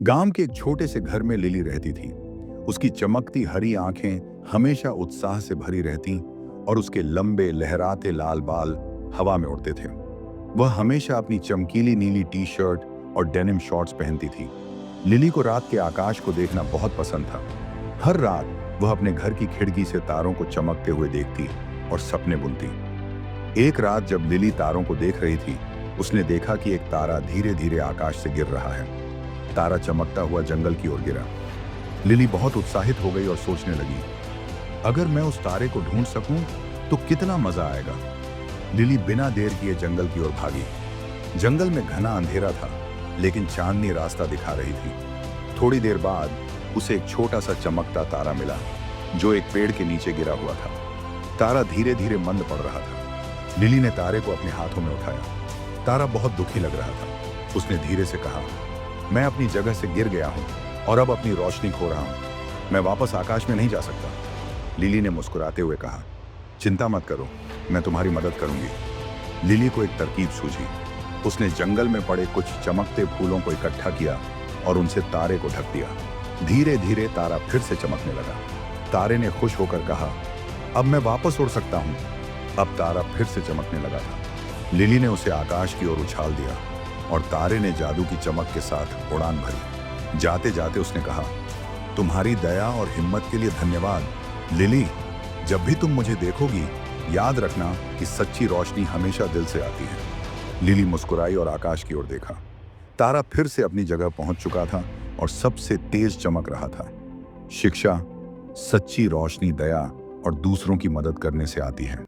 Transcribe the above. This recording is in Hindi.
गांव के एक छोटे से घर में लिली रहती थी। उसकी चमकती हरी आंखें हमेशा उत्साह से भरी रहती और उसके लंबे लहराते लाल बाल हवा में उड़ते थे। वह हमेशा अपनी चमकीली नीली टी शर्ट और डेनिम शॉर्ट्स पहनती थी। लिली को रात के आकाश को देखना बहुत पसंद था। हर रात वह अपने घर की खिड़की से तारों को चमकते हुए देखती और सपने बुनती। एक रात जब लिली तारों को देख रही थी, उसने देखा कि एक तारा धीरे धीरे आकाश से गिर रहा है। तारा चमकता हुआ जंगल की ओर गिरा। लिली बहुत उत्साहित हो गई और सोचने लगी, अगर मैं उस तारे को ढूंढ सकूं तो कितना मजा आएगा। लिली बिना देर किए जंगल की ओर भागी। जंगल में घना अंधेरा था, लेकिन चांदनी रास्ता दिखा रही थी। थोड़ी देर बाद उसे एक छोटा सा चमकता तारा मिला, जो एक पेड़ के नीचे गिरा हुआ था। तारा धीरे धीरे मंद पड़ रहा था। लिली ने तारे को अपने हाथों में उठाया। तारा बहुत दुखी लग रहा था। उसने धीरे से कहा, मैं अपनी जगह से गिर गया हूं और अब अपनी रोशनी खो रहा हूं। मैं वापस आकाश में नहीं जा सकता। लिली ने मुस्कुराते हुए कहा, चिंता मत करो, मैं तुम्हारी मदद करूंगी। लिली को एक तरकीब सूझी। उसने जंगल में पड़े कुछ चमकते फूलों को इकट्ठा किया और उनसे तारे को ढक दिया। धीरे धीरे तारा फिर से चमकने लगा। तारे ने खुश होकर कहा, अब मैं वापस उड़ सकता हूं। अब तारा फिर से चमकने लगा था। लिली ने उसे आकाश की ओर उछाल दिया और तारे ने जादू की चमक के साथ उड़ान भरी। जाते जाते उसने कहा, तुम्हारी दया और हिम्मत के लिए धन्यवाद। लिली, जब भी तुम मुझे देखोगी, याद रखना कि सच्ची रोशनी हमेशा दिल से आती है। लिली मुस्कुराई और आकाश की ओर देखा। तारा फिर से अपनी जगह पहुंच चुका था और सबसे तेज चमक रहा था। शिक्षा, सच्ची रोशनी दया और दूसरों की मदद करने से आती है।